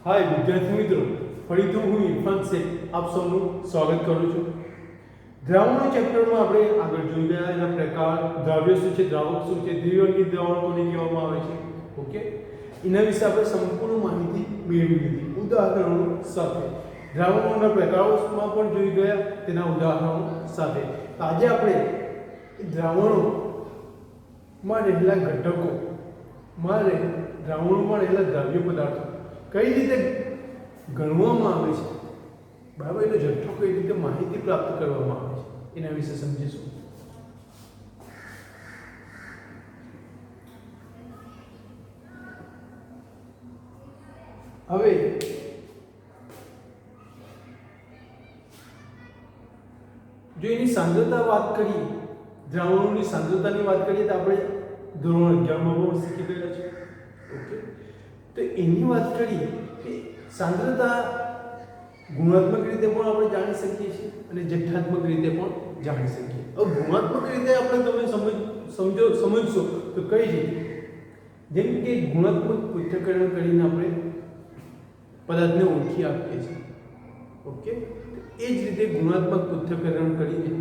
हाय विद्यार्थी मित्रों, ફરીથી હું ઇરફાન શેખ આપ સૌનું સ્વાગત કરું છું। દ્રાવણો ચેપ્ટરમાં આપણે આગળ જોઈ ગયા એના પ્રકાર, દ્રાવ્ય શું છે, દ્રાવક શું છે, દ્વિઅંગી દ્રાવણ કોને કહેવામાં આવે છે, ઓકે, એના વિશે આપણે સંપૂર્ણ માહિતી મેળવી લીધી ઉદાહરણો સાથે। દ્રાવણોના પ્રકારોમાં પણ જોઈ ગયા તેના ઉદાહરણો સાથે। આજે આપણે દ્રાવણોમાં રહેલા ઘટકો દ્રાવણોમાં રહેલા દ્રાવ્ય પદાર્થો કઈ રીતે ગણવામાં આવે છે, બરાબર, એનો જથ્થો કઈ રીતે માહિતી પ્રાપ્ત કરવામાં આવે છે એના વિશે સમજીશું। હવે જો એની સાંદ્રતા વાત કરીએ, દ્રાવણોની સાંદ્રતાની વાત કરીએ તો આપણે ધોરણ 11 માં પણ શીખી ગયા છે, ઓકે। તો એની વાત કરીએ કે સાંદ્રતા ગુણાત્મક રીતે પણ આપણે જાણી શકીએ છીએ અને જથ્થાત્મક રીતે પણ જાણી શકીએ। હવે ગુણાત્મક રીતે આપણે તમે સમજશો તો કઈ રીતે, જેમ કે ગુણાત્મક પૃથ્થકરણ કરીને આપણે પદાર્થને ઓળખી આપીએ છીએ, ઓકે। એ જ રીતે ગુણાત્મક પૃથ્થકરણ કરીને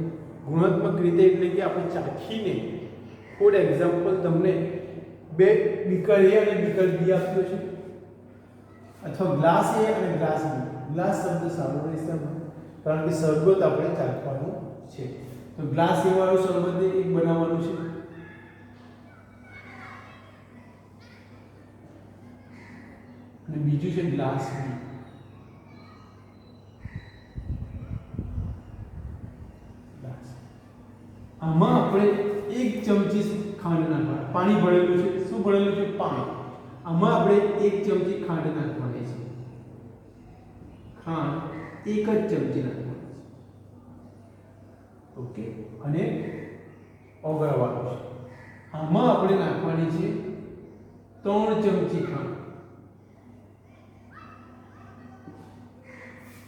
ગુણાત્મક રીતે એટલે કે આપણે ચાખીને, ફોર એક્ઝામ્પલ તમને બે બીકર A અને બીકર B આપ્યો છે, અથવા ગ્લાસ A અને ગ્લાસ B। ગ્લાસ શબ્દ સારો રહેશે કારણ કે શરબત આપણે ચાખવાનું છે, તો ગ્લાસ A વાળું શરબત એક બનાવવાનું છે, અને બીજું છે ગ્લાસ B। આમાં આપણે 1 ચમચી ખાંડ નાખવાની, પાણી ભરેલું છે, શું ભરેલું છે, પાણી। આમાં આપણે 1 ચમચી ખાંડ નાખવાની છે, ખાંડ 1 જ ચમચી નાખવાની છે, ઓકે, અને ઓગળવાનું છે। આમાં આપણે નાખવાની છે 3 ચમચી ખાંડ।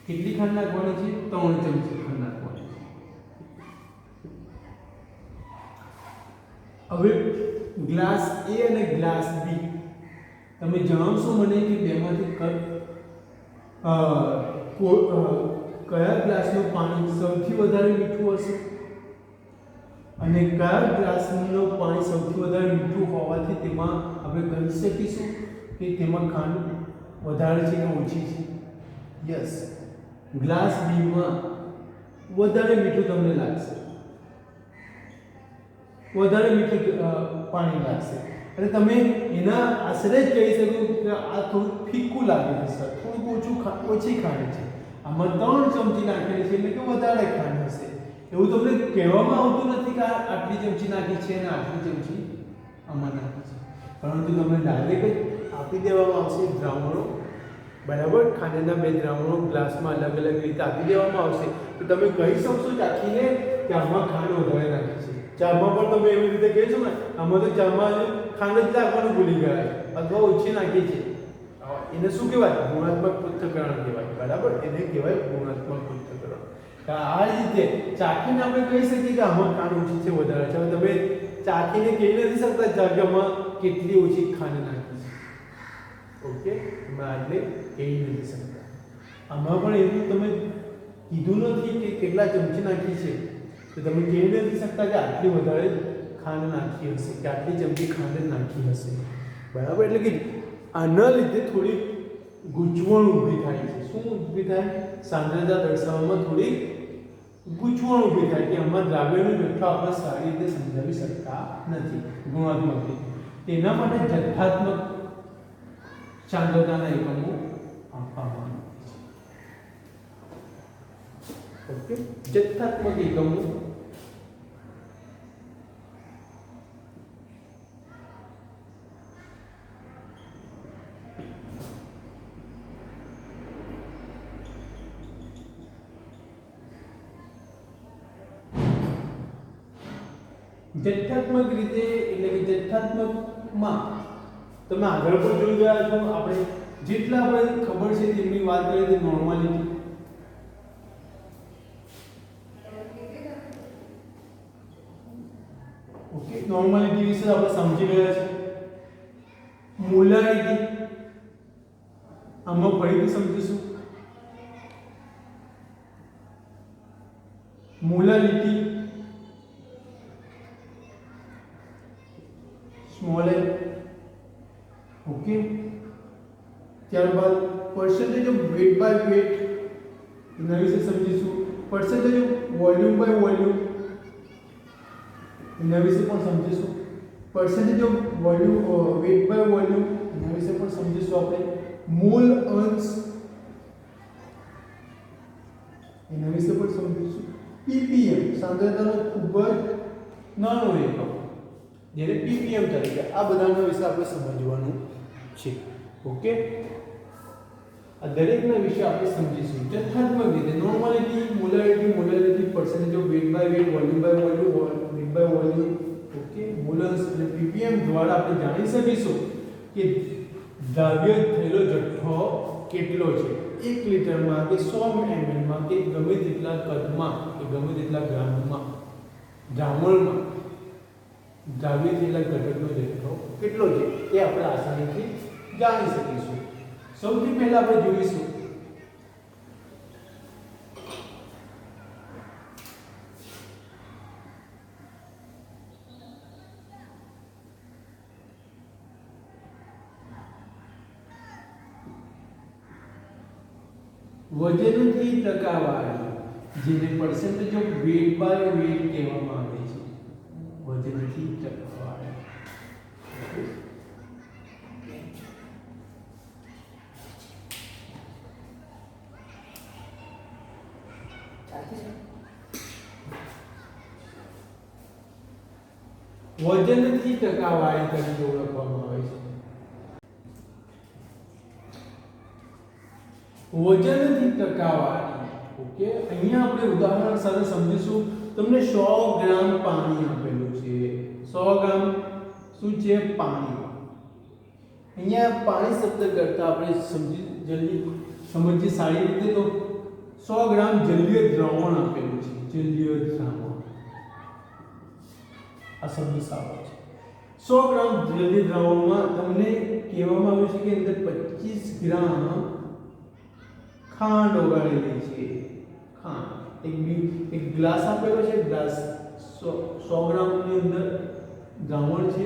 કેટલી ખાંડ નાખવાની છે, 3 ચમચી ખાંડ નાખવાની છે। હવે ગ્લાસ A અને ગ્લાસ B, તમે જણાવશો મને કે બેમાંથી કયા ગ્લાસનું પાણી સૌથી વધારે મીઠું હશે અને કયા ગ્લાસનું પાણી સૌથી વધારે મીઠું હોવાથી તેમાં આપણે કહી શકીશું કે તેમાં ખાંડ વધારે છે કે ઓછી છે। યસ, ગ્લાસ B માં વધારે મીઠું તમને લાગશે, વધારે મીઠું પાણી લાગશે, અને તમે એના આશરે જ કહી શકો કે આ થોડું ફીકું લાગે છે સર, થોડુંક ઓછી ખાંડ છે। આમાં 3 ચમચી નાખેલી છે એટલે કે વધારે ખાંડ હશે, એવું તમને કહેવામાં આવતું નથી કે આટલી ચમચી નાખી છે અને આટલી ચમચી આમાં નાખી છે, પરંતુ તમને ડાયરેક્ટ જ આપી દેવામાં આવશે દ્રાવણો, બરાબર, ખાંડના 2 દ્રાવણો ગ્લાસમાં અલગ અલગ રીતે આપી દેવામાં આવશે, તો તમે કહી શકશો ચાખીને કે આમાં ખાંડ વધારે નાખી છે। ચામાં પણ તમે એવી રીતે કહેશો ને, આમાં તો ચામાં ખાંડ જ નાખવાનું ભૂલી ગયા અથવા ઓછી નાખી છે, એને શું કહેવાય, ગુણાત્મક પૃથ્થકરણ કહેવાય, બરાબર, એને કહેવાય ગુણાત્મક પૃથ્થકરણ। આ રીતે ચાખીને આપણે કહી શકીએ કે આમાં ખાંડ ઓછી છે, વધારે છે। હવે તમે ચાખીને કહી નથી શકતા કે આમાં કેટલી ઓછી ખાંડ નાખી છે, ઓકે, તમે એટલે કહી નથી શકતા। આમાં પણ એવું તમે કીધું નથી કે કેટલા ચમચી નાખી છે, તો તમે કહી નથી શકતા કે આટલી વધારે ખાંડ નાખી હશે કે આટલી ચમચી ખાંડ નાખી હશે, બરાબર। એટલે કે આના લીધે થોડી ગૂંચવણ ઊભી થાય છે, શું ઊભી થાય, સાંદ્રતા દર્શાવવામાં થોડી ગૂંચવણ ઊભી થાય કે આમાં દ્રાવ્યનો જથ્થો આપણે સારી રીતે સમજાવી શકતા નથી ગુણાત્મક રીતે, તેના માટે જથ્થાત્મક સાંદ્રતાના એકમો આપવામાં આવે છે, ઓકે, જથ્થાત્મક એકમો જથ્થાત્મક રીતે એટલે કે જથ્થાત્મકમાં તમે આગળ પણ જોઈ ગયા છો, આપણે જેટલા આપણે ખબર છે તેમની વાત કરીએ તો નોર્માલિટી, ઓકે, નોર્માલિટી વિશે આપણે સમજી ગયા છે। મોલારિટી આમાં ફરીથી સમજીશું મોલાલિટી સ્મોલ m ઓકે ત્યારબાદ percentage of weight by weight એના વિશે સમજીશું percentage of volume by volume એના વિશે પણ સમજીશું percentage of volume weight by volume એના વિશે પણ સમજીશું આપણે મોલ અંશ એના વિશે પણ સમજીશું ppm સાંદ્રતાનો ખૂબ જ નાનો એકમ જેને ppm તરીકે આ બધાના વિશે આપણે સમજવાનું છે ઓકે આ દરેકના વિશે આપણે સમજીશું જથ્થાત્મક રીતે normality molarity percentage of weight by weight volume by volume weight by volume okay moles અને ppm દ્વારા આપણે જાણી શકીશું કે દ્રાવ્ય થયેલો જથ્થો કેટલો છે 1 લિટરમાં કે 100 ml માં કે ગમે તેટલા કદમાં કે ગમે તેટલા ગ્રામમાં દ્રાવણમાં દ્રાવ્ય થયેલા ઘટકનો જથ્થો કેટલો છે એ આપણે આસાનીથી જાણી શકીશું સૌથી પહેલા આપણે જોઈશું વજનથી ટકાવારી જેને percentage of weight by weight કહેવામાં આવે છે વજનથી ટકાવારી વજનથી ટકાવારી તરીકે ઓળખવામાં આવે છે વજનથી ટકાવારી ઓકે અહીંયા આપણે ઉદાહરણ સાથે સમજીશું તમને 100 ગ્રામ પાણી આપેલું છે 100 ગ્રામ શું છે પાણી અહીંયા પાણી શબ્દ કરતા આપણે જલ્દી સમજીએ સારી રીતે તો 100 ગ્રામ જલીય દ્રાવણ આપેલું છે જલીય દ્રાવણ આ શબ્દ સારો છે 100 ગ્રામ જલીય દ્રાવણમાં તમને કહેવામાં આવ્યું છે કે અંદર 25 ગ્રામ ખાંડ ઓગાળેલી છે ખાંડ એક ગ્લાસ આપેલો છે ગ્લાસ 100 ગ્રામ ની અંદર દ્રાવણ છે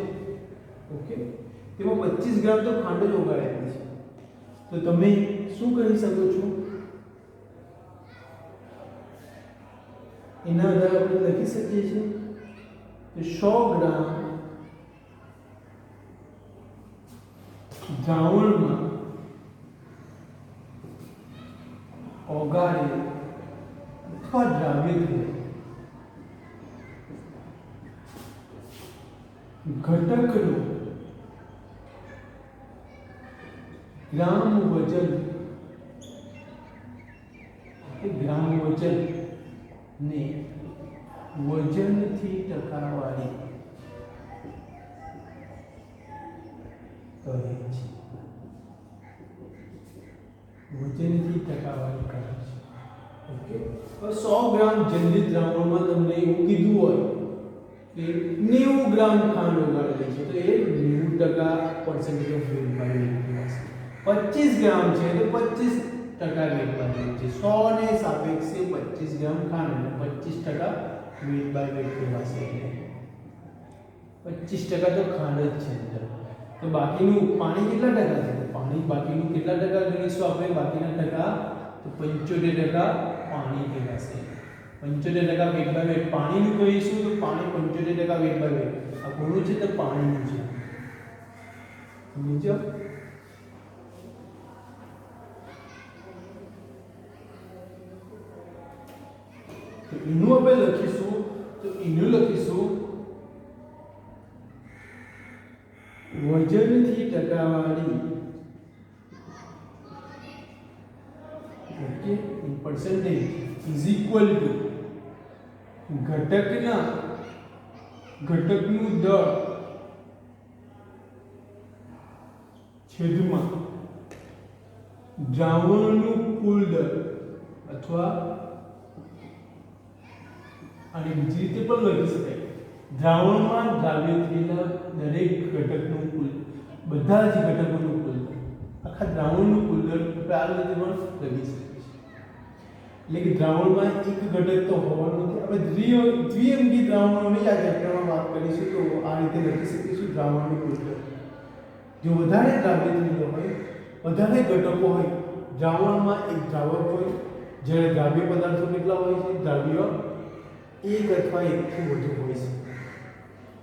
ઓકે તેમાં 25 ગ્રામ તો ખાંડ જ ઓગાળેલી છે તો તમે શું કરી શકો છો એના આધારે આપણે લખી શકીએ છીએ કે 100 ગ્રામ દ્રાવણમાં ઓગાળે અથવા દ્રાવ્ય થયેલ ઘટકનું ગ્રામ વજન ને વજનથી ટકાવારી કહે છે વજનથી ટકાવારી કહે છે ઓકે તો 100 ગ્રામ જલીય દ્રાવણમાં તમને એવું કીધું હોય કે 90 ગ્રામ ખાંડ ઓગાળેલી છે તો એ 90% percentage of weight by weight હશે 25 ગ્રામ છે તો 25% weight by weight છે 100 ને સાપેક્ષે 25 ગ્રામ ખાંડ એટલે 25% weight by weight કહેવાશે 25% તો ખાંડ જ છે અંદર તો બાકીનું પાણી કેટલા ટકા છે પાણી બાકીનું કેટલા ટકા ગણીશું આપણે બાકીના ટકા તો 75% પાણી કહેવાશે 75% weight by weight પાણીનું કહીશું તો પાણી 75% weight by weight આ કોનું છે તો પાણીનું છે સમજો તો એનું આપણે લખીશું વજનથી ટકાવારી okay in percentage is equal to ઘટકનું દળ છેદમાં દ્રાવણનું કુલ દળ અથવા અને બીજી રીતે પણ લખી શકાય દ્રાવણમાં દ્રાવ્ય થયેલા દરેક ઘટકનું કુલ બધા જ ઘટકોનું કુલ આખા દ્રાવણનું કુલ દળ આપણે આ રીતે પણ લખી શકીએ છીએ. એટલે કે દ્રાવણમાં એક ઘટક તો હોવાનો નથી. આપણે દ્વિઅંગી દ્રાવણોની આ ચેપ્ટરમાં વાત કરીશું તો આ રીતે લખી શકીશું દ્રાવણનું કુલ દળ. જો વધારે દ્રાવ્યતા હોય, વધારે ઘટકો હોય, દ્રાવણમાં એક દ્રાવક હોય, જ્યારે દ્રાવ્ય પદાર્થો કેટલા હોય છે? દ્રાવ્ય એક અથવા એકથી વધુ હોય છે.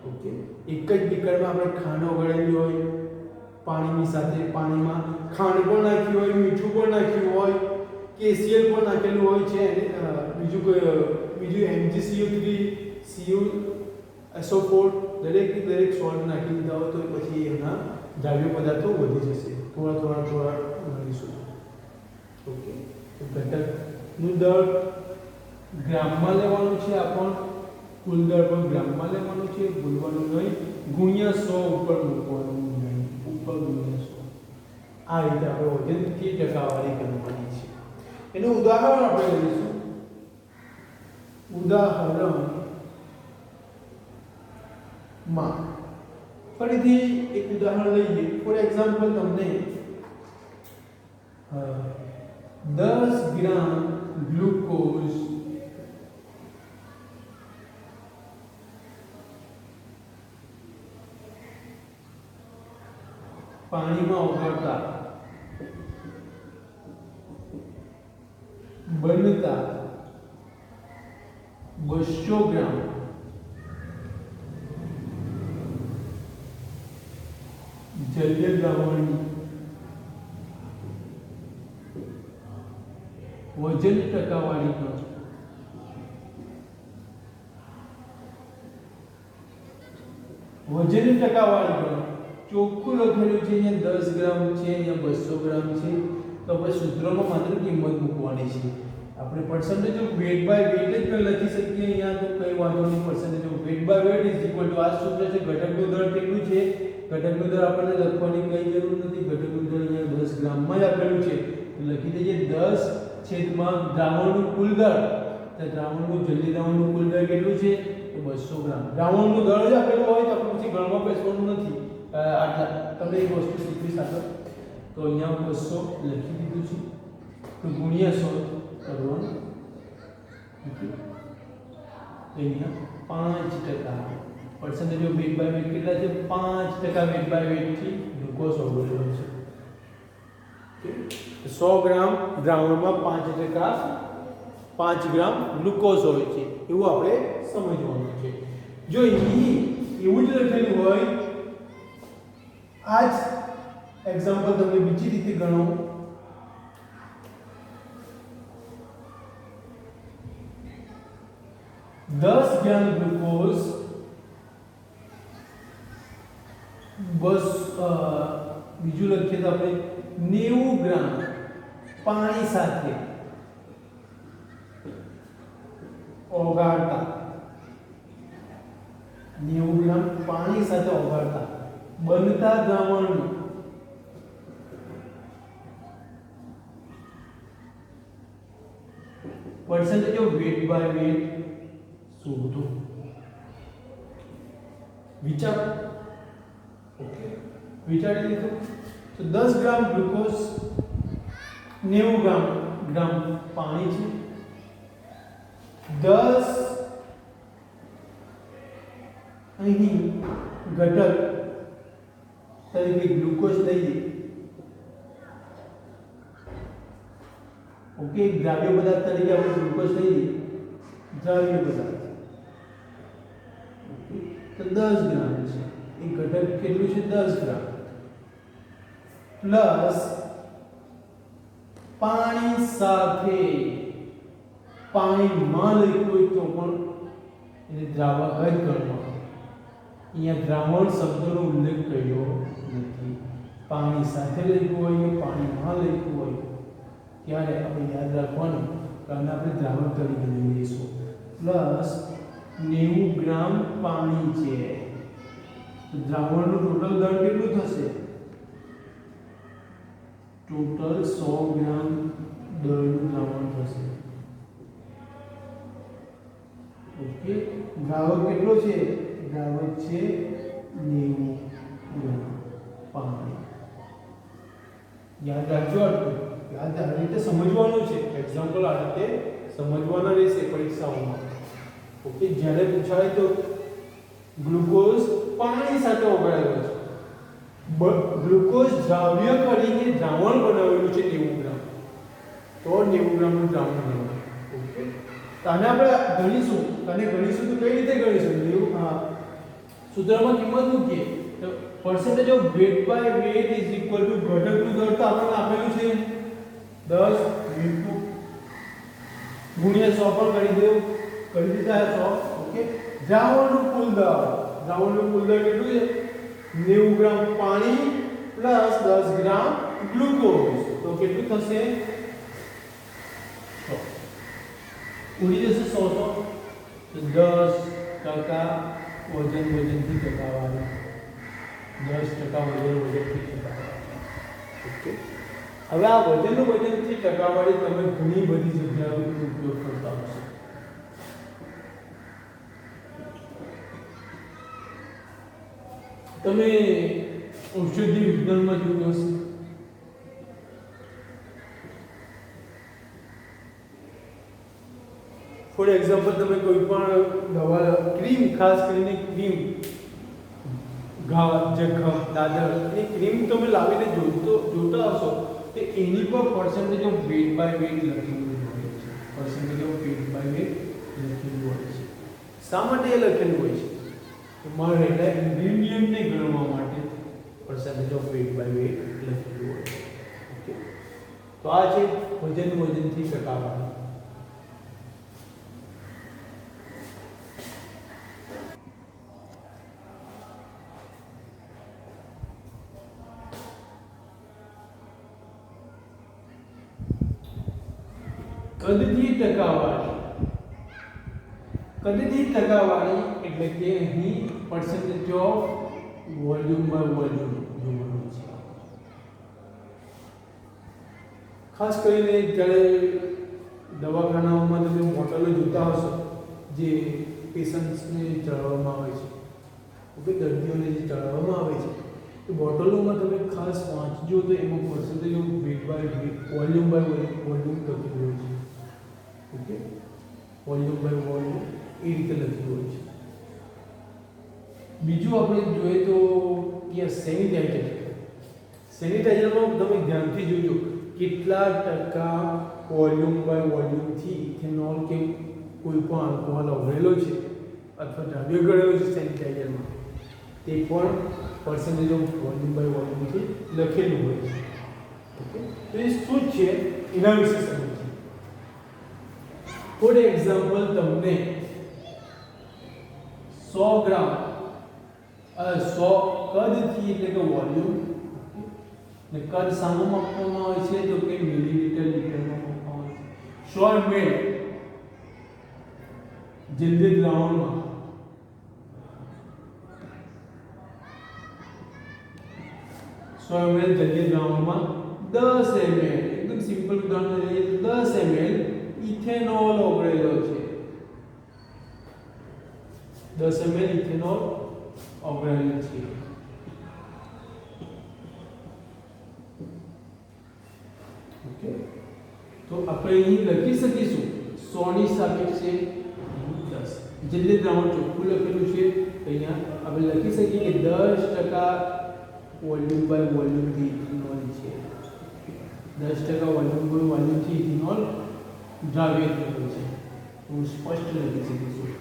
ઓકે, એક જ બીકરમાં આપણે ખાંડ ઓગળેલી હોય, પાણીની સાથે પાણીમાં ખાંડ પણ નાખી હોય, મીઠું પણ નાખ્યું હોય, KCl પણ નાખેલું હોય છે, બીજું MgCO3 CuSO4 દરેક સોલ્ટ નાખી દીધા હોય તો પછી એના દ્રાવ્ય પદાર્થો વધી જશે. થોડા ગણીશું. ઓકે, તો ઘટકનું દળ ગ્રામમાં લેવાનું છે, આપણ કુલ દળ પણ ગ્રામમાં લેવાનું છે, ભૂલવાનું નહીં, ગુણ્યા 100 ઉપર મૂકવાનું નહીં, ઉપર ગુણ્યા 100. આ રીતે આપણે વજનથી ટકાવારી કરવાની છે. એનું ઉદાહરણ આપણે લઈશું. ઉદાહરણમાં ફરીથી એક ઉદાહરણ લઈએ. ફોર એક્ઝામ્પલ, તમને 10 ગ્રામ ગ્લુકોઝ પાણીમાં ઓગળતા બનતા 200 ગ્રામ જલીય દ્રાવણની વજન ટકાવારી કરો. વજન ટકાવારી કરો. ચોખ્ખું લખેલું છે અહીંયા 10 ગ્રામ છે, અહીંયા 200 ગ્રામ છે. તો આપણે સૂત્રમાં માત્ર કિંમત મૂકવાની છે. આપણે percentage of weight by weight જ લખી શકીએ અહીંયા, તો કઈ વાંધો નહીં. Percentage of weight by weight is equal to આ સૂત્ર છે. ઘટકનું દળ કેટલું છે? ઘટકનું દળ આપણને લખવાની કઈ જરૂર નથી. ઘટકનું દળ અહીંયા 10 ગ્રામમાં જ આપેલું છે. તો લખી દઈએ 10 છેદમાં દ્રાવણનું કુલ દળ. તો દ્રાવણનું જલ્દી દ્રાવણનું કુલ દળ કેટલું છે? તો 200 ગ્રામ. દ્રાવણનું દળ જ આપેલું હોય તો આપણે પછી ગણવા બેસવાનું નથી. આટલા તમને એક વસ્તુ શીખવી સાથે. તો અહીંયા 200 લખી દીધું છે, તો ગુણ્યા 100 કરવાનું. અહીંયા 5% percentage of weight by weight કેટલા છે? 5% વેટ બાય વેટ થી ગ્લુકોઝ ઓગળેલો છે. ઓકે, 100 ગ્રામ દ્રાવણમાં 5 ગ્રામ ગ્લુકોઝ હોય છે, એવું આપણે સમજવાનું છે. જો અહીં એવું જ લખેલું હોય, આ જ એક્ઝામ્પલ તમે બીજી રીતે ગણો. દસ ગ્રામ ગ્લુકોઝ બીજું લખીએ તો આપણે 90 ગ્રામ પાણી સાથે ઓગાળતા, 90 ગ્રામ પાણી સાથે ઓગાળતા બનતા દ્રાવણનું percentage of weight by weight શોધો. વિચારો. ઓકે, વિચારી લીધું. તો 10 ગ્રામ ગ્લુકોઝ 90 ગ્રામ પાણી છે. 10 અહીં ઘટક તરીકે ગ્લુકોઝ લઈએ. ઓકે, દ્રાવ્ય પદાર્થ તરીકે આપણે ગ્લુકોઝ લઈએ. દ્રાવ્ય પદાર્થ તો 10 ગ્રામ છે. એ ઘટક કેટલું છે? 10 ગ્રામ પ્લસ પાણી સાથે, પાણીમાં લખ્યું હોય તો પણ એને દ્રાવક જ ગણવાનું. અહીંયા દ્રાવણ શબ્દનો ઉલ્લેખ કર્યો નથી. પાણી સાથે લખ્યું હોય, પાણીમાં લખ્યું હોય ત્યારે આપણે યાદ રાખવાનું કારણ આપણે દ્રાવક તરીકે લઈ લઈશું. પ્લસ 90 ગ્રામ પાણી છે. તો દ્રાવણનું ટોટલ દળ કેટલું થશે? ટોટલ 100 ગ્રામ દળનું દ્રાવણ થશે. ઓકે, દ્રાવક કેટલો છે? દ્રાવક છે 90 ગ્રામ પાણી. યાદ રાખજો આટલું યાદ આ રીતે સમજવાનું છે એક્ઝામ્પલ આ રીતે સમજવાના રહેશે પરીક્ષાઓમાં ઓકે જ્યારે પૂછાય તો ગ્લુકોઝ પાણી સાથે ઓગળાયેલો છે ગ્લુકોઝ દ્રાવ્ય કરીને દ્રાવણ બનાવેલું છે 90 ગ્રામ તો 90 ગ્રામનું દ્રાવણ બનાવવાનું ઓકે તો આને આપણે ગણીશું તો કઈ રીતે ગણીશું સૂત્રમાં કિંમત મૂકીએ તો percentage of weight by weight is equal to ઘટકનું દર તો આપણને આપેલું છે 10 * ગુણ્યા 100 પણ કરી દીધા 100 ઓકે દ્રાવણનું કુલ દર કેટલું છે 90 ગ્રામ પાણી પ્લસ 10 ગ્રામ ગ્લુકોઝ તો કેટલું થશે 100 ઉડી જશે 100 તો 10% વજનથી ટકાવારી 10% વજનથી ટકાવારી ઓકે હવે આ વજનથી ટકાવારી તમે ઘણી બધી જગ્યાએ ઉપયોગ કરતા હશો તમે ઔષધિ વિજ્ઞાનમાં જોયું હશે ફોર એક્ઝામ્પલ તમે કોઈ પણ દવા ક્રીમ ખાસ કરીને ક્રીમ ઘા જખમ દાદર એ ક્રીમ તમે લાવીને જોતા હશો તો એની પર percentage of weight by weight લખેલું હોય છે percentage of weight by weight લખેલું હોય છે શા માટે એ લખેલું હોય છે તમારે રહેલા ઇન્ગ્રેડિયન્ટને ગણવા માટે percentage of weight by weight લખેલું હોય છે ઓકે તો આ છે વજનથી ટકાવારી કદથી ટકાવારી એટલે કે અહીં percentage of volume by volume જોવાનું છે ખાસ કરીને જ્યારે દવાખાનાઓમાં તમે બોટલો જોતા હશો જે પેશન્ટ્સને ચડાવવામાં આવે છે ઓકે દર્દીઓને જે ચડાવવામાં આવે છે એ બોટલોમાં તમે ખાસ વાંચજો તો એમાં percentage of weight by weight volume by volume લખેલું હોય છે ઓકે વોલ્યુમ બાય વોલ્યુમ એ રીતે લખેલું હોય છે બીજું આપણે જોઈએ તો સેનિટાઈઝરમાં તમે ધ્યાનથી જોજો કેટલા ટકા વોલ્યુમ બાય વોલ્યુમથી ઇથેનોલ કે કોઈ પણ આલ્કોહોલ ઓગળેલો છે અથવા દ્રવ્ય ગળેલો છે સેનિટાઈઝરમાં તે પણ percentage of વોલ્યુમ બાય વોલ્યુમથી લખેલું હોય છે ઓકે તો એ શું છે એના વિશે સમજીએ ફોર એક્ઝામ્પલ તમને 100 ગ્રામ 100 કદથી એટલે કે વોલ્યુમ ને કદ સામો આપવામાં આવે છે તો કે મિલીલીટર લીટરમાં આપવામાં આવે છે 100 ml જલ્દી દ્રાવણમાં 100 ml જલ્દી દ્રાવણમાં 10 ml એકદમ સિમ્પલ ઉદાહરણ લઈએ તો 10 ml ઇથેનોલ ઓગળેલો છે 10 ml ઇથેનોલ ઓગળેલો છે ઓકે તો આપણે અહીં લખી શકીશું 100 ની સાપેક્ષે 10 જલ્દી દ્રાવણ ચોખ્ખું લખેલું છે અહીંયા આપણે લખી શકીએ કે 10% વોલ્યુમ બાય વોલ્યુમ થી ઇથેનોલ છે 10% વોલ્યુમ બાય વોલ્યુમ થી ઇથેનોલ દ્રાવ્ય થયેલું છે હું સ્પષ્ટ લખી શકીશું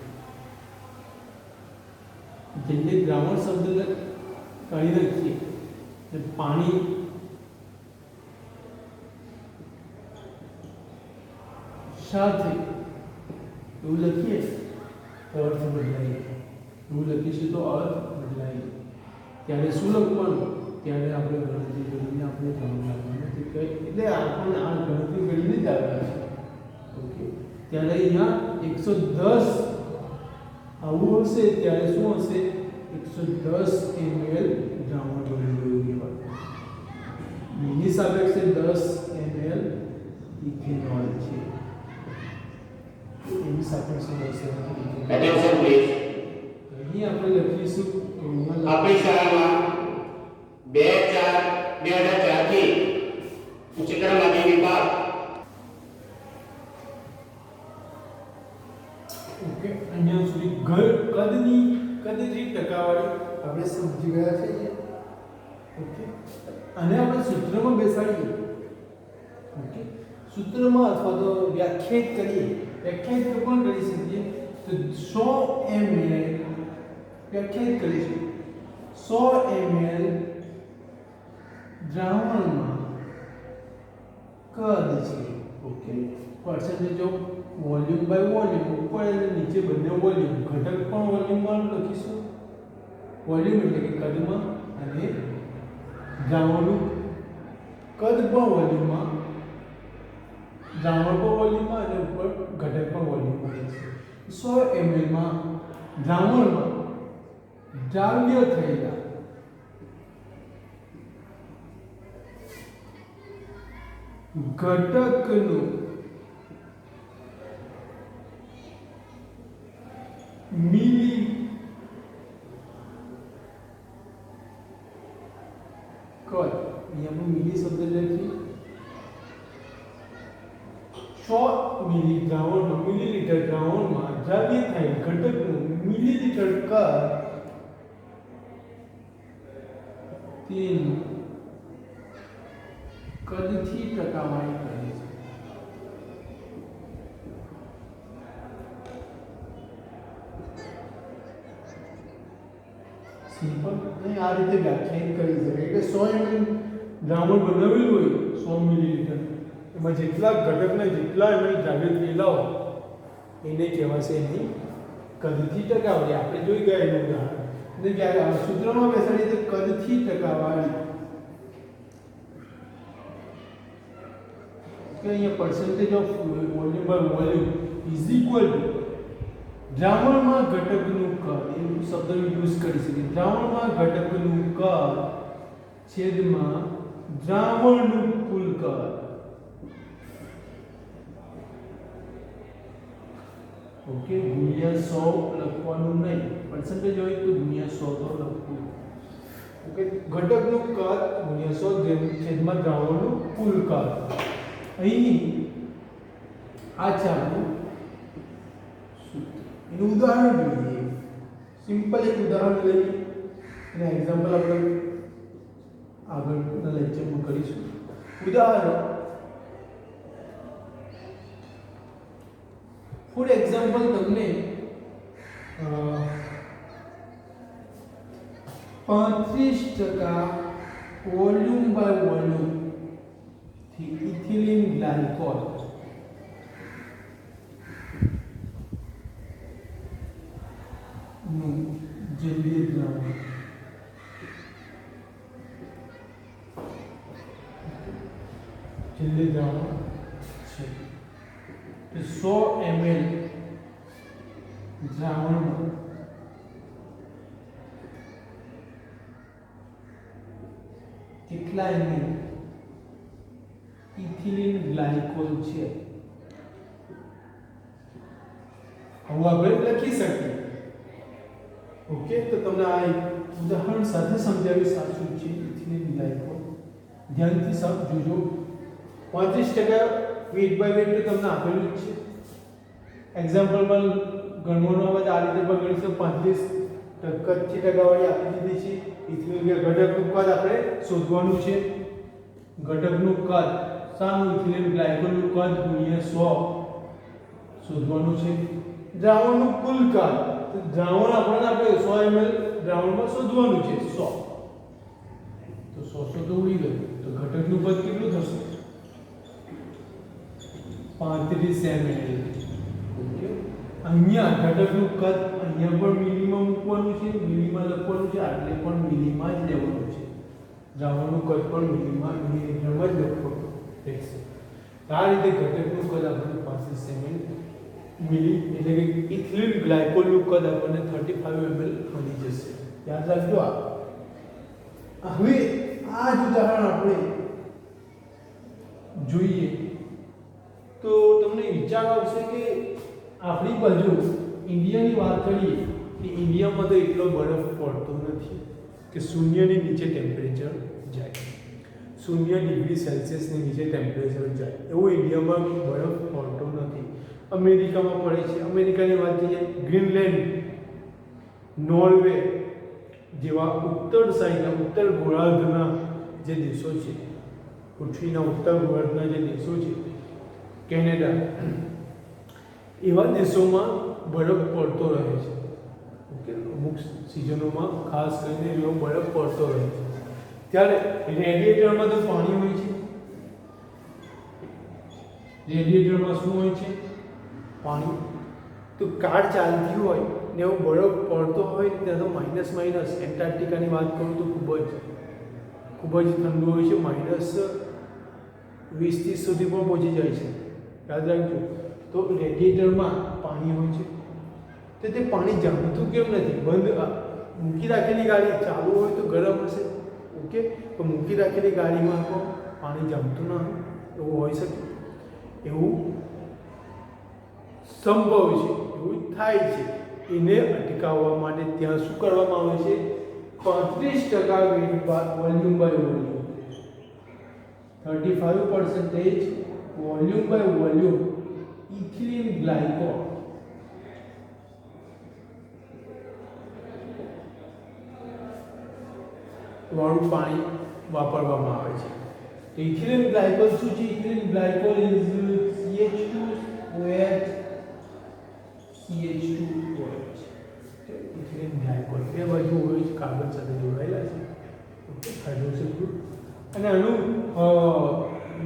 જલ્દી દ્રાવણ શબ્દ કાઢી નાખીએ પાણી સાથે એવું લખીએ તો અર્થ બદલાય એવું લખીશું તો અર્થ બદલાય ત્યારે શું લખવાનું ત્યારે આપણે ગણતરી કરીને આપણે ધ્યાન રાખવાનું એટલે આપણને આ ગણતરી કરીને જ આવે છે ઓકે ત્યારે અહીંયા 110 આવું હશે ત્યારે શું હશે 110 ml દ્રાવણ ભરેલું કહેવાય એની સાપેક્ષે 10 ml ઇથેનોલ છે એની સાપેક્ષે 10 ml અહીં આપણે લખીશું આપણી શાળામાં 2004 થી આપણે સમજી ગયા છે ઓકે અને આપણે સૂત્રમાં બેસાડીએ ઓકે સૂત્રમાં અથવા તો વ્યાખ્યાયિત કરીએ વ્યાખ્યાયિત તો પણ કરી શકીએ તો 100 ml વ્યાખ્યાયિત કરીશું 100 ml દ્રાવણમાં કદ છે okay percentage of volume by volume ઉપર અને નીચે બંને વોલ્યુમ ઘટક પણ વોલ્યુમમાં લખીશું વોલ્યુમ એટલે કે કદમાં અને દ્રાવણનું કદ પણ વોલ્યુમમાં દ્રાવણ પણ વોલ્યુમમાં અને ઉપર ઘટક પણ વોલ્યુમમાં છે 100 ml માં દ્રાવણમાં દ્રાવ્ય થયેલા ઘટકનું મિલી કદ અહીંયા મિલી શબ્દ લખી 100 મિલી દ્રાવણમાં મિલીલીટર દ્રાવણમાં દ્રાવ્ય થયેલ ઘટકનું મિલીલીટર કદ તેનું કદથી ટકાવારી કરે છે સિમ્પલ અને આ રીતે વ્યાખ્યાયિત કરી શકાય કે 100 ml દ્રાવણ બનાવેલું હોય 100 મિલીલીટર એમાં જેટલા ઘટકના જેટલા ml દ્રાવ્ય થયેલા હોય એને કહેવાશે એની કદથી ટકાવારી આપણે જોઈ ગયા એનું ઉદાહરણ એટલે જ્યારે સૂત્રમાં બેસાડીએ તો કદથી ટકાવારી કે અહીંયા percentage of volume by volume is equal to દ્રાવણમાં ઘટકનું કદ એ શબ્દ યુઝ કરી શકીએ દ્રાવણમાં ઘટકનું કદ છેદમાં દ્રાવણનું કુલ કદ ઓકે ગુણ્યા 100 લખવાનું નહીં percentage હોય તો ગુણ્યા 100 તો લખવું ઓકે ઘટકનું કદ ગુણ્યા 100 છેદમાં દ્રાવણનું કુલ કદ અહીં આ ચાલુ એનું ઉદાહરણ જોઈએ સિમ્પલ એક ઉદાહરણ લઈએ અને એક્ઝામ્પલ આપણે આગળના લેક્ચરમાં કરીશું ઉદાહરણ ફોર એક્ઝામ્પલ તમને 35% વોલ્યુમ બાય વોલ્યુમ થી ઇથિલિન ગ્લાયકોલ નું જલીય દ્રાવણ છે તો 100 ml દ્રાવણમાં કેટલા ml ઇથિલિન ગ્લાયકોલ છે હવે આપણે લખી શકીએ ઓકે તો તમને આ ઉદાહરણ સાથે સમજાવી સાચું છે ઇથિલિન ગ્લાયકોલ ધ્યાનથી સબ જોજો 35% વેટ બાય વેટ તો તમને આપેલું જ છે એક્ઝામ્પલમાં ગણવાનો અવાજ આ રીતે પણ ગણીશું 35% ટકાવાળી આપી દીધી છે ઇથિલિન ઘટકનું કદ આપણે શોધવાનું છે ઘટકનું કદ સાનું ઇથિલિન ગ્લાયકોલનું કદ ગુણ્યા 100 શોધવાનું છે દ્રાવણનું કુલ કદ તો દ્રાવણ આપણે 100 ml દ્રાવણમાં શોધવાનું છે 100 તો 100 તો ઉડી ગયું તો ઘટકનું કદ કેટલું થશે 35 ml ઓકે અહીંયા ઘટકનું કદ અહીંયા પણ મિલીમાં મૂકવાનું છે મિલીમાં લખવાનું છે આટલે પણ મિલીમાં જ લેવાનું છે દ્રાવણનું કદ પણ મિલીમાં મિલીલીટરમાં જ લખવાનું રહેશે આ રીતે ઘટકનું કદ આપણને 35 ml મિલી એટલે કે ઇથિલિન ગ્લાયકોલનું કદ આપણને 35 ml મળી જશે યાદ રાખજો આ હવે આ જ ઉદાહરણ આપણે જોઈએ તો તમને વિચાર આવશે કે આપણી બાજુ ઇન્ડિયાની વાત કરીએ કે ઇન્ડિયામાં તો એટલો બરફ પડતો નથી કે શૂન્યની નીચે ટેમ્પરેચર જાય 0 ડિગ્રી સેલ્સિયસની નીચે ટેમ્પરેચર જાય એવું ઇન્ડિયામાં બરફ પડતો નથી અમેરિકામાં પડે છે અમેરિકાની વાત કરીએ ગ્રીનલેન્ડ નોર્વે જેવા ઉત્તર સાઈડના ઉત્તર ગોળાર્ધના જે દેશો છે, પૃથ્વીના ઉત્તર ગોળાર્ધના જે દેશો છે, કેનેડા, એવા દેશોમાં બરફ પડતો રહે છે. ઓકે, અમુક સિઝનોમાં ખાસ કરીને એવો બરફ પડતો રહે છે. ત્યારે રેડિએટરમાં તો પાણી હોય છે. રેડિએટરમાં શું હોય છે? પાણી. તો કાર ચાલતી હોય ને એવો બરફ પડતો હોય ત્યાં તો માઇનસ એન્ટાર્કટિકાની વાત કરું તો ખૂબ જ ઠંડુ હોય છે. -20-30 સુધી પણ પહોંચી જાય છે. યાદ રાખજો. તો રેડિએટરમાં પાણી હોય છે. તો તે પાણી જમતું કેમ નથી? બંધ મૂકી રાખેલી ગાડી ચાલુ હોય તો ગરમ હશે. ઓકે, તો મૂકી રાખેલી ગાડીમાં તો પાણી જમતું ન હોય, એવું હોઈ શકે. એવું સંભવ છે, એવું થાય છે. એને અટકાવવા માટે ત્યાં શું કરવામાં આવે છે? 35% volume by volume, 35% volume by volume ethylene glycol વાળું પાણી વાપરવામાં આવે છે. તો ઇથિલિન ગ્લાયકોલ શું છે? Ethylene glycol is CH2OH. Ethylene glycol બે બાજુ OH કાર્બન સાથે જોડાયેલા છે. Okay, hydroxyl group. અને આનું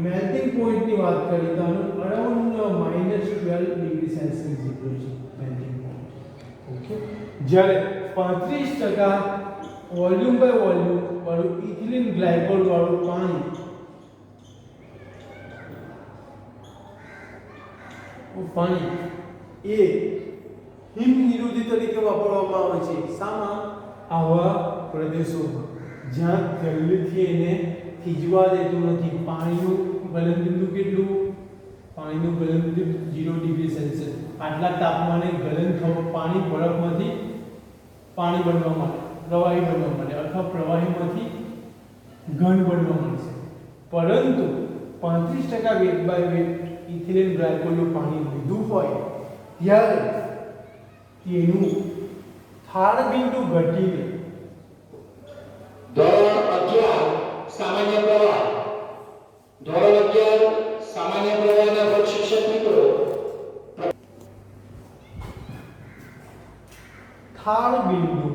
મેલ્ટિંગ પોઈન્ટની વાત કરીએ તો આનું અરાઉન્ડ -12 ડિગ્રી સેલ્સિયસ જેટલું છે મેલ્ટિંગ પોઈન્ટ. ઓકે, જ્યારે 35% વોલ્યુમ બાય વોલ્યુમ વાળું ઇથિલિન ગ્લાયકોલ વાળું પાણી એ હિમ નિરોધી તરીકે વાપરવામાં આવે છે. શામાં? આવા પ્રદેશોમાં જ્યાં જલ્દીથી એને થીજવા દેતું નથી. પાણીનું ગલનબિંદુ કેટલું? પાણીનું ગલનબિંદુ 0 ડિગ્રી સેલ્સિયસ. આટલા તાપમાને ગલન થવું પાણી બરફમાંથી પાણી બનવા માટે, પ્રવાહી બનવા માટે અથવા પ્રવાહીમાંથી ઘન બનવા મળશે. પરંતુ 35% વેટ બાય વેટ ઇથિલિન ગ્લાયકોલનું પાણી લીધું હોય ત્યારે તેનું થાળ બિંદુ ઘટીને ધોરણ 11 સામાન્ય પ્રવાહ. ધોરણ 11 સામાન્ય પ્રવાહના પ્રશિક્ષક મિત્રો, થાળ બિંદુ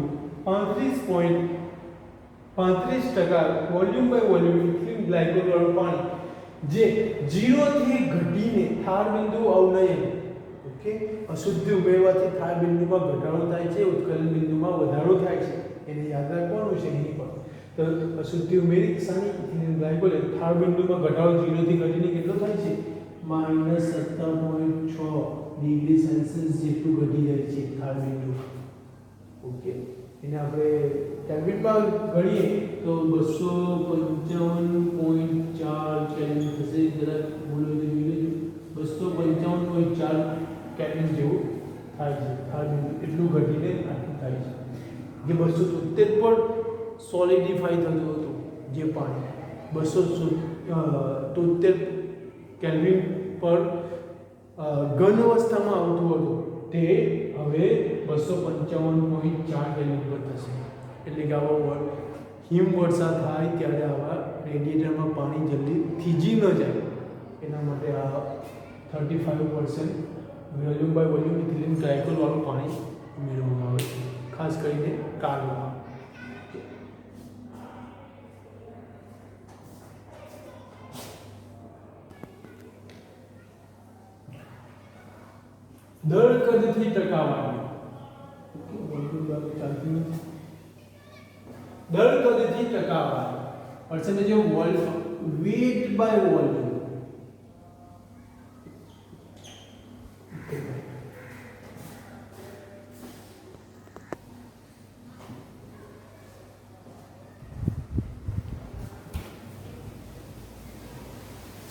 35% volume by volume ethylene glycol વાળું પાણી જે 0 થી ઘટીને થાળ બિંદુ અવનયન. ઓકે, અશુદ્ધિ ઉમેરવાથી થાળ બિંદુમાં ઘટાડો થાય છે, ઉત્કલન બિંદુમાં વધારો થાય છે. એને યાદ રાખવાનું છે. અહીં પણ તો અશુદ્ધિ ઉમેરી સાની ઇથિલિન ગ્લાયકોલ થાળ બિંદુમાં ઘટાડો 0 થી ઘટીને કેટલો થાય છે? -17.6 ડિગ્રી સેલ્સિયસ જેટલું ઘટી જાય છે થાળ બિંદુ. ઓકે, એને આપણે કેલ્વિનમાં ગણીએ તો 255.4 કેલ્વિન થશે. જરાક ભૂલો તો જોઈ લેજો. 255.4 કેલ્વિન જેવું થાય છે થાળ બિંદુ. એટલું ઘટીને આટલું થાય છે. જે 273 પર સોલિડિફાઈ થતું હતું જે પાણી 273 કેલ્વિન પર ઘન અવસ્થામાં આવતું હતું તે હવે 255.4 કેલ્વિન પર થશે. એટલે કે આવા હિમવર્ષા થાય ત્યારે આવા રેડિએટરમાં પાણી જલ્દી થીજી ન જાય એના માટે આ 35% volume by volume ethylene glycol વાળું પાણી ઉમેરવામાં આવે છે, ખાસ કરીને કારમાં. દર કદથી ટકાવારી. દર કદથી ટકાવારી percentage of weight by volume.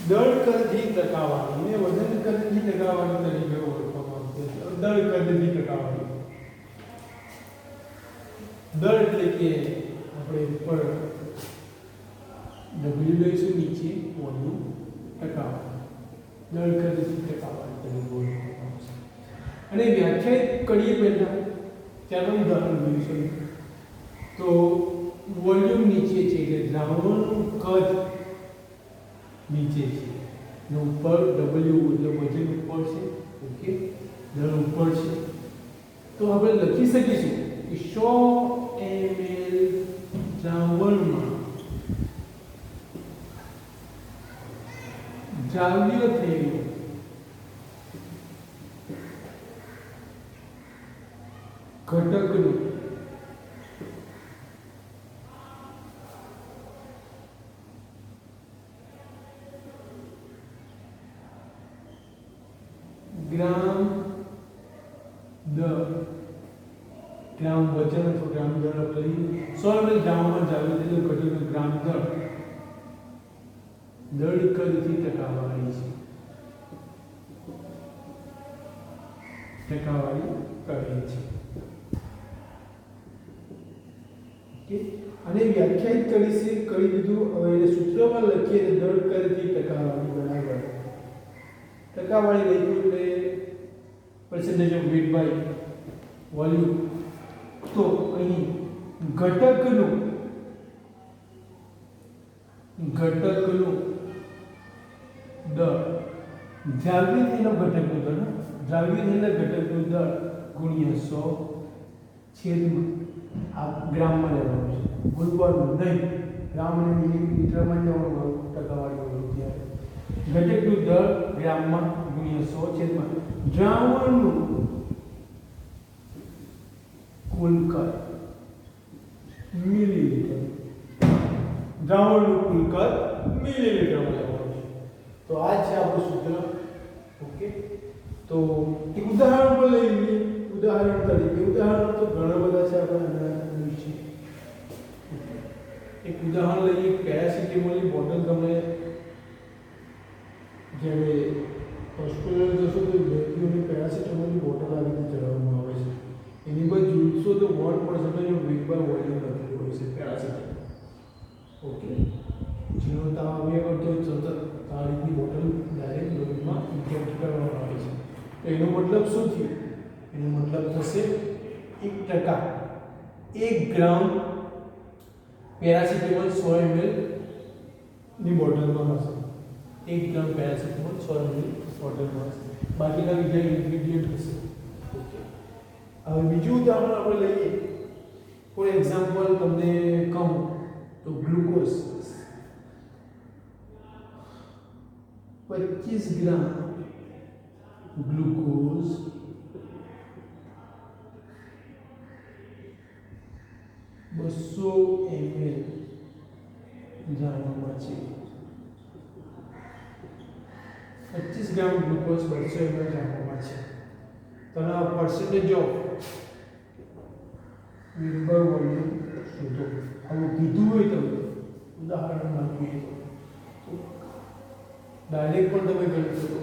દળ કદથી ટકાવારી ને વજન કદથી ટકાવારી તરીકે ઓળખવામાં આવે છે. દળ કદથી ટકાવારી. દળ એટલે કે આપણે ઉપર W લઈશું, નીચે વોલ્યુમ, ટકાવારી. દળ કદથી ટકાવારી તરીકે ઓળખવામાં આવે છે. અને વ્યાખ્યાયિત કરીએ પહેલા ત્યારનું ઉદાહરણ લઈશું. તો વોલ્યુમ નીચે છે એટલે દ્રાવણનું કદ નીચે છે ને ઉપર W એટલે વજન ઉપર છે. ઓકે, દળ ઉપર છે. તો આપણે લખી શકીશું કે 100 ml દ્રાવણમાં દ્રાવ્ય થયેલું ઘટકનું ગ્રામ દર, ગ્રામ વજન અથવા ગ્રામ દર આપણે લઈએ 100 ml દ્રાવણમાં દ્રાવ્ય થયેલું ઘટકનું ગ્રામ દર દળ કદથી ટકાવારી છે, ટકાવારી કરે છે. ઓકે, અને વ્યાખ્યાયિત કરી દીધું. હવે એને સૂત્રમાં લખીએ તો દળ કદથી ટકાવારી બરાબર ટકાવારી લખ્યું એટલે percentage of weight by volume. તો અહીં ઘટકનું દળ દ્રાવ્ય થયેલા ઘટકનું દળ ગુણ્યા 100 છેદમાં આ ગ્રામમાં લેવાનું છે, બોલવાનું નહીં, ગ્રામ અને મિલીમીટરમાં લેવાનું ટકાવારી બોલવું ત્યારે. ઘટકનું દળ ગ્રામમાં ગુણ્યા 100 છેદમાં દ્રાવણનું કુલ કદ મિલીલીટર, દ્રાવણનું કુલ કદ મિલીલીટરમાં લેવાનું છે. તો આ છે આપણું સૂત્ર. ઓકે, તો એક ઉદાહરણ પણ લઈ લઈએ. ઉદાહરણ તરીકે ઉદાહરણ તો ઘણા બધા છે, આપણે એક ઉદાહરણ લઈએ. પેરાસિટામોલની બોટલ તમે જ્યારે હોસ્પિટલ જશો તો દર્દીઓને પેરાસિટામોલની બોટલ આવી રીતે ચડાવવામાં આવે છે. એની પર જોઈશો તો 1% ઓફ વેટ બાય વોલ્યુમ લખેલું હોય છે પેરાસિટામોલ. ઓકે, જેનો તાવ આવ્યા કરતો હોય સતત આ રીતની બોટલ ડાયરેક્ટ લોહીમાં ઇન્જેક્ટ કરવામાં આવે છે. તો એનો મતલબ શું થયું? એનો મતલબ થશે 1%, 1 ગ્રામ પેરાસિટામોલ 100 ml ની બોટલમાં હશે. 1 ગ્રામ પેરાસિટામોલ 100 ml બોટલમાં હશે. બાકીના બીજા ઇન્ગ્રેડિયન્ટ હશે. ઓકે, હવે બીજું ઉદાહરણ આપણે લઈએ. ફોર એક્ઝામ્પલ તમને કહું તો ગ્લુકોઝ 25 ગ્રામ ગ્લુકોઝ 200 ml દ્રાવણમાં છે. 25 ગ્રામ ગ્લુકોઝ 200 ml દ્રાવણમાં છે. તો આ percentage of weight by volume શોધો. આવું કીધું હોય તો ઉદાહરણમાં જોઈએ તો ડાયરેક્ટ પણ તમે ગણી શકો.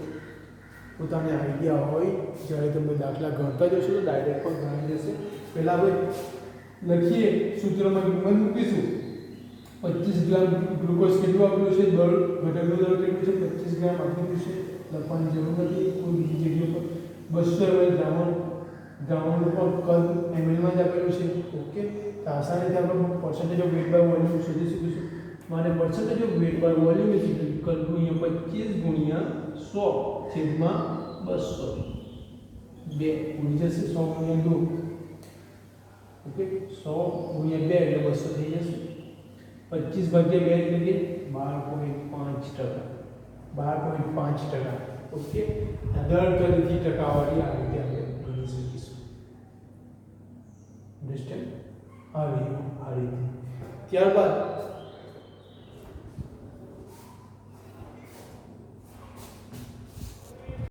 પોતાને આઈડિયા હોય જ્યારે તમે દાખલા ગણતા જશો તો ડાયરેક્ટ પણ ગણી જશે. પહેલાં આપણે લખીએ, સૂત્રમાં કિંમત મૂકીશું. 25 ગ્રામ ગ્લુકોઝ કેટલું આપેલું છે, દળ ઘટકનું દળ કેટલું છે, 25 ગ્રામ આપેલું છે. લખવાની જરૂર નથી કોઈ બીજી જગ્યા પર. 200 ml દ્રાવણનું પણ કદ mlમાં જ આપેલું છે. ઓકે, તો આસાનીથી આપણે percentage of weight by volume શોધી શકીશું. મારે percentage of weight by volume is equal to 25 ગુણ્યા 100 છેદમાં 200. 2 ઉડી જશે, 100 ગુણ્યા 2. ઓકે, 100 ગુણ્યા 2 એટલે 200 થઈ જશે. 25 ભાગ્યા 2 એટલે 12.5%. 12.5%. ઓકે, દર કદથી ટકાવારી આ રીતે આપણે ગણી શકીશું. અન્ડરસ્ટેન્ડ? આ રીતે. ત્યારબાદ